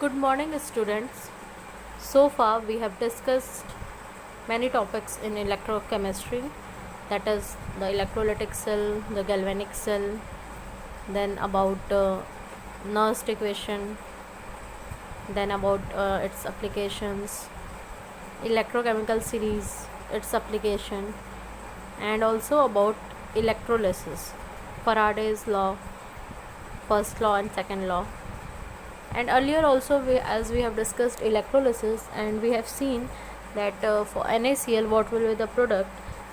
Good morning, students. So far, we have discussed many topics in electrochemistry, that is, the electrolytic cell, the galvanic cell, then about Nernst equation, then about its applications, electrochemical series, its application, and also about electrolysis, Faraday's law, first law, and second law. And earlier also as we have discussed electrolysis, and we have seen that for NaCl what will be the product.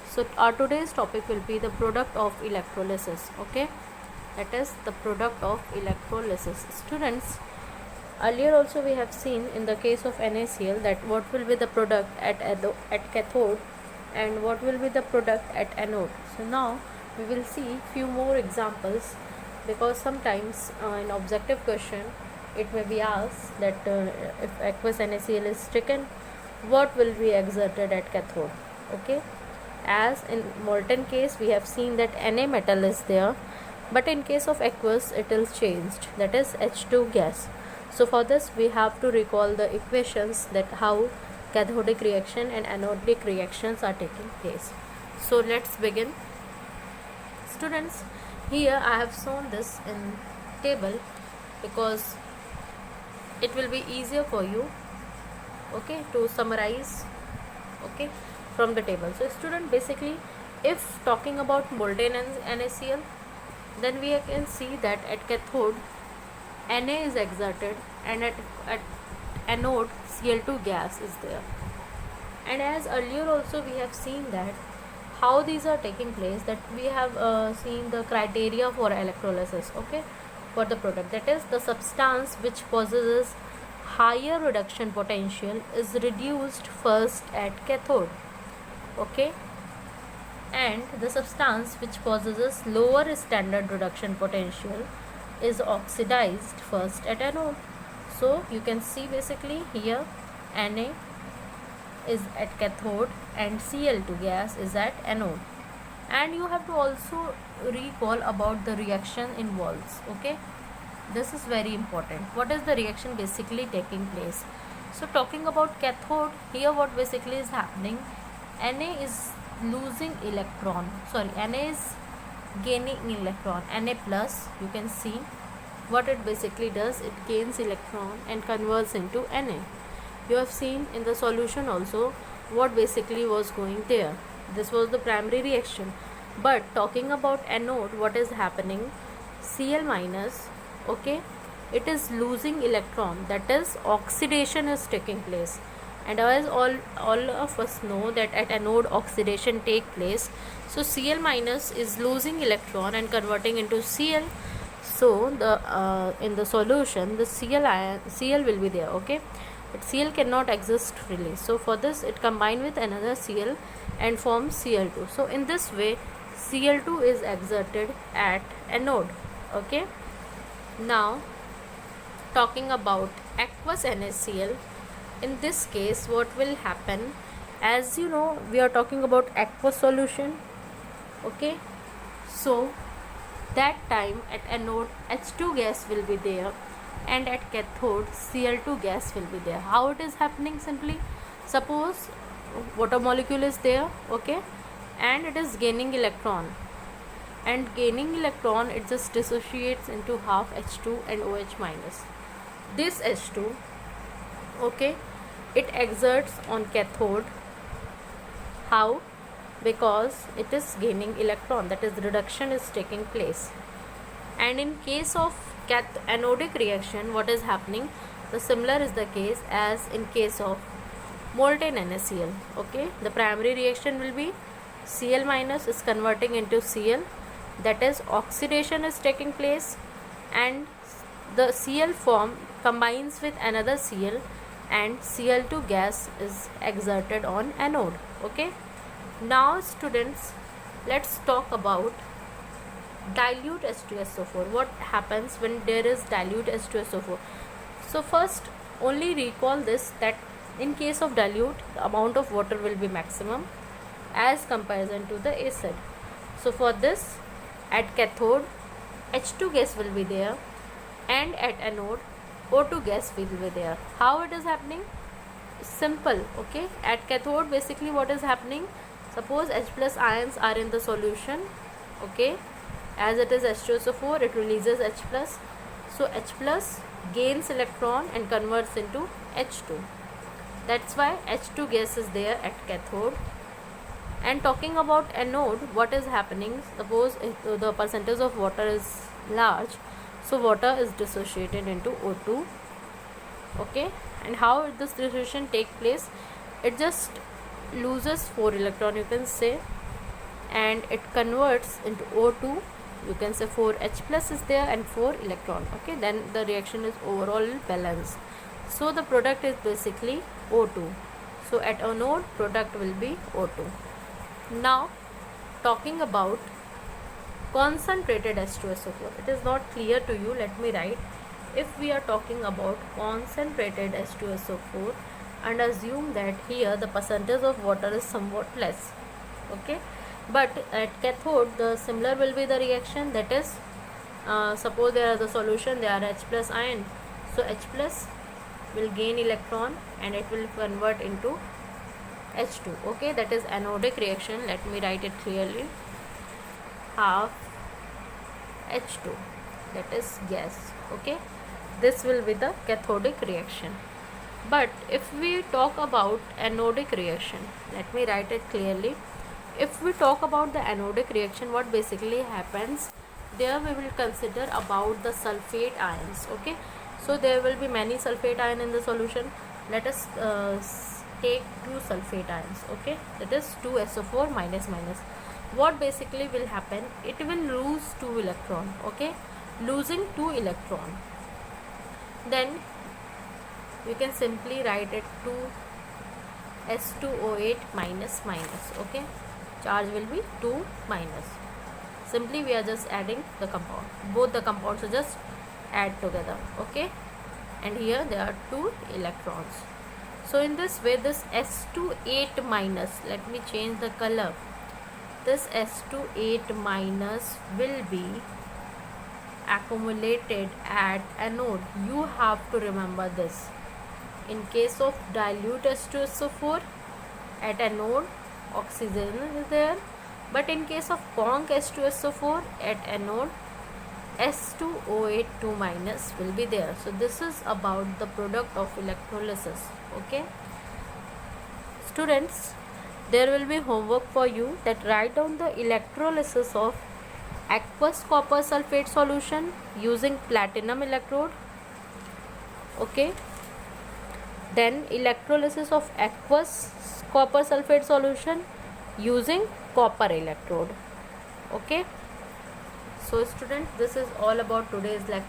So our today's topic will be the product of electrolysis. Okay, that is the product of electrolysis. Students, earlier also we have seen in the case of NaCl that what will be the product at cathode and what will be the product at anode. So now we will see few more examples, because sometimes in objective question it may be asked that if aqueous NaCl is taken, what will be exerted at cathode. Okay, as in molten case we have seen that Na metal is there, but in case of aqueous it is changed, that is H2 gas. So for this we have to recall the equations, that how cathodic reaction and anodic reactions are taking place. So let's begin. Students, here I have shown this in table because it will be easier for you, okay, to summarize, okay, from the table. So student, basically if talking about molten NaCl, then we can see that at cathode Na is exerted and at anode Cl2 gas is there. And as earlier also we have seen that how these are taking place, that we have seen the criteria for electrolysis, okay, for the product, that is the substance which possesses higher reduction potential is reduced first at cathode, okay, and the substance which possesses lower standard reduction potential is oxidized first at anode. So you can see basically here Na is at cathode and Cl2 gas is at anode. And you have to also recall about the reaction involves, okay, this is very important. What is the reaction basically taking place? So talking about cathode, here what basically is happening, Na is losing electron, Na is gaining electron, Na plus, you can see what it basically does, it gains electron and converts into Na. You have seen in the solution also what basically was going there. This was the primary reaction. But talking about anode, what is happening, Cl minus, okay, it is losing electron, that is oxidation is taking place. And as all of us know that at anode oxidation take place, so Cl minus is losing electron and converting into Cl. So the in the solution the Cl will be there, okay, but Cl cannot exist freely. So for this it combine with another Cl and forms Cl2. So in this way Cl2 is exerted at anode, okay. Now talking about aqueous NaCl, in this case what will happen, as you know we are talking about aqueous solution, okay, so that time at anode H2 gas will be there and at cathode Cl2 gas will be there. How it is happening? Simply suppose water molecule is there, okay, and it is gaining electron, and gaining electron it just dissociates into half H2 and OH minus. This H2, okay, it exerts on cathode. How? Because it is gaining electron, that is reduction is taking place. And in case of anodic reaction, what is happening, the similar is the case as in case of molten NaCl, okay. The primary reaction will be Cl minus is converting into Cl, that is oxidation is taking place, and the Cl form combines with another Cl and Cl2 gas is exerted on anode, okay. Now students, let's talk about dilute H2SO4. What happens when there is dilute H2SO4? So first only recall this, that in case of dilute the amount of water will be maximum as comparison to the acid. So for this at cathode H2 gas will be there and at anode O2 gas will be there. How it is happening? Simple. Okay, at cathode basically what is happening, suppose H plus ions are in the solution. Okay, as it is H2SO4, it releases H plus, so H plus gains electron and converts into H2. That's why H2 gas is there at cathode. And talking about anode, what is happening, suppose if the percentage of water is large, so water is dissociated into O2. Okay, and how this dissociation take place, it just loses 4 electron, you can say, and it converts into O2, you can say 4H plus is there and 4 electron. Okay, then the reaction is overall balanced, so the product is basically O2. So at anode, product will be O2. Now talking about concentrated H2SO4, it is not clear to you, let me write. If we are talking about concentrated H2SO4, and assume that here the percentage of water is somewhat less, okay, but at cathode the similar will be the reaction, that is suppose there are the solution, there are H plus ion, so H plus will gain electron and it will convert into H2. Okay, that is anodic reaction, let me write it clearly, half H2, that is gas. Okay, this will be the cathodic reaction. But if we talk about anodic reaction, let me write it clearly. If we talk about the anodic reaction, what basically happens, there we will consider about the sulfate ions. Okay, so there will be many sulfate ion in the solution. Let us take 2 sulfate ions. Okay, that is 2SO4 minus minus. What basically will happen, it will lose 2 electron. Okay, losing 2 electron, then you can simply write it 2S2O8 minus minus. Okay, charge will be 2 minus. Simply we are just adding the compound, both the compounds are just add together. Okay, and here there are 2 electrons. So in this way, this S2 8 minus, let me change the color, this S2 8 minus will be accumulated at anode. You have to remember this. In case of dilute H2SO4, at anode oxygen is there, but in case of conc H2SO4, at anode S2O8 2 minus will be there. So this is about the product of electrolysis. Okay, students, there will be homework for you, that write down the electrolysis of aqueous copper sulfate solution using platinum electrode. Okay, then electrolysis of aqueous copper sulfate solution using copper electrode. Okay, so students, this is all about today's lecture.